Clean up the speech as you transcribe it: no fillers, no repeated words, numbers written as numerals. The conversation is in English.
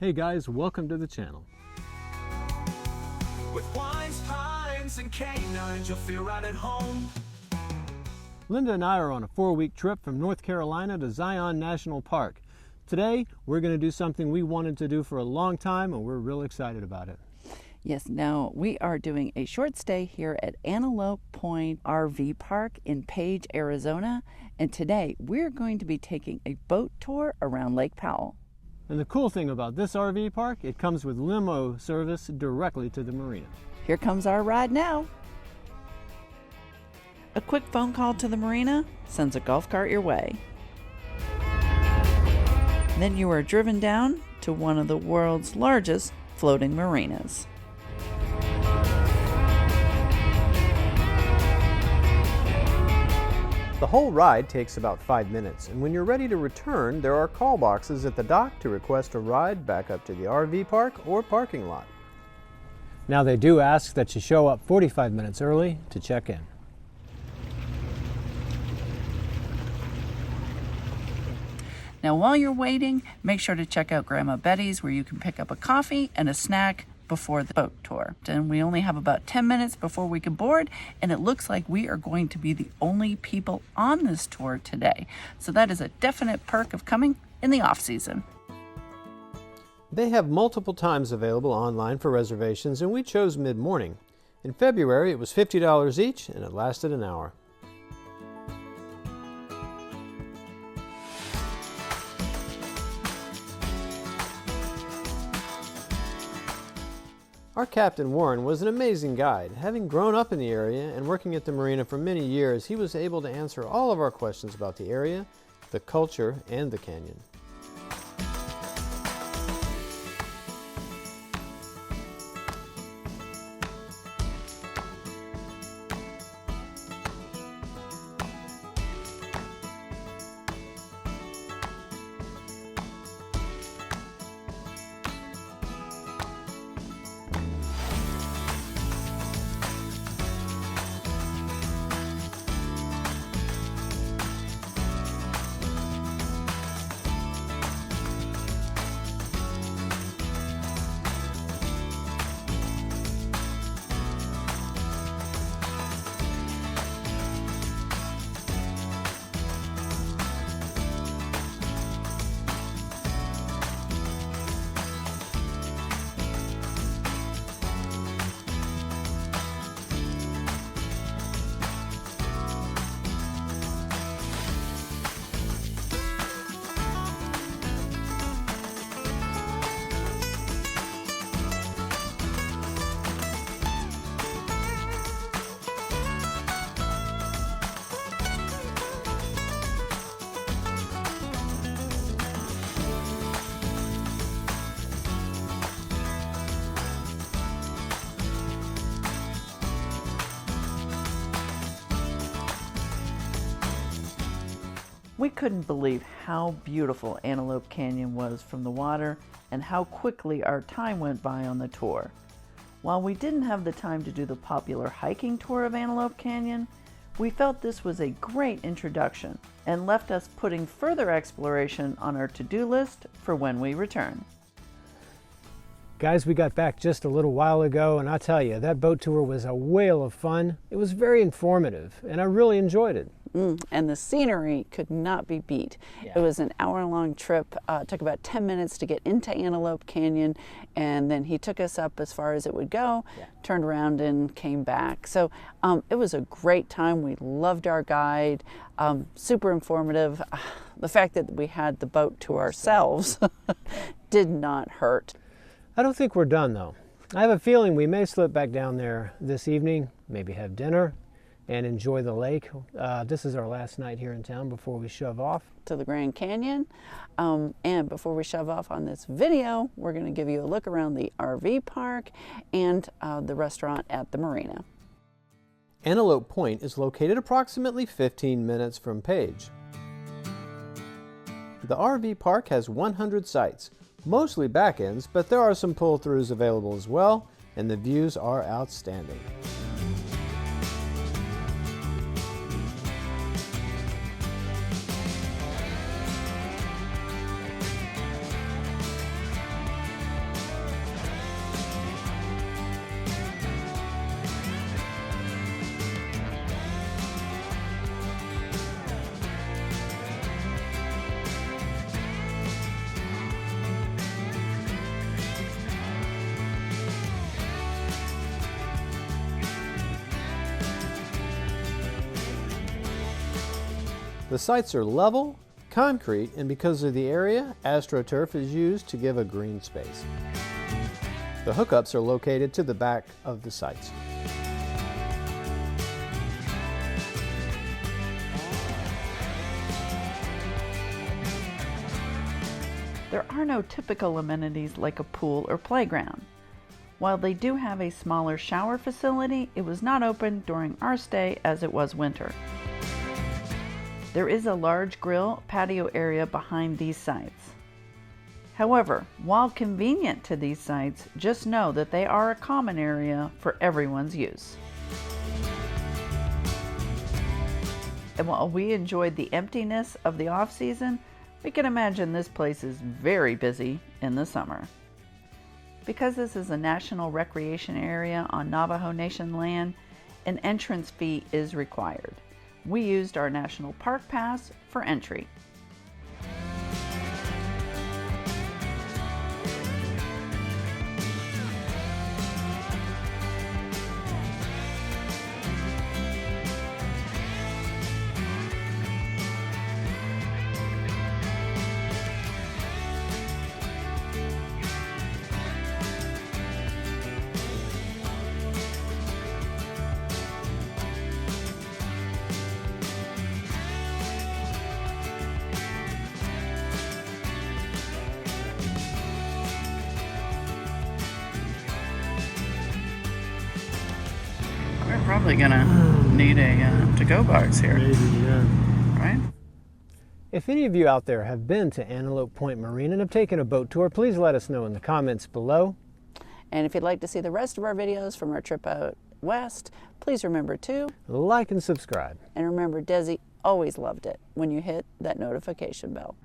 Hey guys, welcome to the channel. With wines, pines, and canines, you'll feel right at home. Linda and I are on a 4-week trip from North Carolina to Zion National Park. Today, we're going to do something we wanted to do for a long time, and we're real excited about it. Yes, now we are doing a short stay here at Antelope Point RV Park in Page, Arizona, and today we're going to be taking a boat tour around Lake Powell. And the cool thing about this RV park, it comes with limo service directly to the marina. Here comes our ride now. A quick phone call to the marina sends a golf cart your way. Then you are driven down to one of the world's largest floating marinas. The whole ride takes about 5 minutes, and when you're ready to return, there are call boxes at the dock to request a ride back up to the RV park or parking lot. Now they do ask that you show up 45 minutes early to check in. Now while you're waiting, make sure to check out Grandma Betty's where you can pick up a coffee and a snack before the boat tour. And we only have about 10 minutes before we can board, and it looks like we are going to be the only people on this tour today. So that is a definite perk of coming in the off season. They have multiple times available online for reservations, and we chose mid-morning. In February, it was $50 each, and it lasted an hour. Our Captain Warren was an amazing guide. Having grown up in the area and working at the marina for many years, he was able to answer all of our questions about the area, the culture, and the canyon. We couldn't believe how beautiful Antelope Canyon was from the water and how quickly our time went by on the tour. While we didn't have the time to do the popular hiking tour of Antelope Canyon, we felt this was a great introduction and left us putting further exploration on our to-do list for when we return. Guys, we got back just a little while ago, and I'll tell you, that boat tour was a whale of fun. It was very informative, and I really enjoyed it. And the scenery could not be beat. Yeah. It was an hour-long trip. It took about 10 minutes to get into Antelope Canyon, and then he took us up as far as it would go, turned around and came back. So it was a great time. We loved our guide, super informative. The fact that we had the boat to ourselves did not hurt. I don't think we're done though. I have a feeling we may slip back down there this evening, maybe have dinner, and enjoy the lake. This is our last night here in town before we shove off to the Grand Canyon. And before we shove off on this video, we're going to give you a look around the RV park and the restaurant at the marina. Antelope Point is located approximately 15 minutes from Page. The RV park has 100 sites, mostly back ends, but there are some pull-throughs available as well, and the views are outstanding. The sites are level, concrete, and because of the area, AstroTurf is used to give a green space. The hookups are located to the back of the sites. There are no typical amenities like a pool or playground. While they do have a smaller shower facility, it was not open during our stay as it was winter. There is a large grill patio area behind these sites. However, while convenient to these sites, just know that they are a common area for everyone's use. And while we enjoyed the emptiness of the off-season, we can imagine this place is very busy in the summer. Because this is a national recreation area on Navajo Nation land, an entrance fee is required. We used our National Park Pass for entry. We're probably gonna need a to-go box here. Maybe, yeah. Right? If any of you out there have been to Antelope Point Marina and have taken a boat tour, please let us know in the comments below. And if you'd like to see the rest of our videos from our trip out west, please remember to Like and subscribe. And remember, Desi always loved it when you hit that notification bell.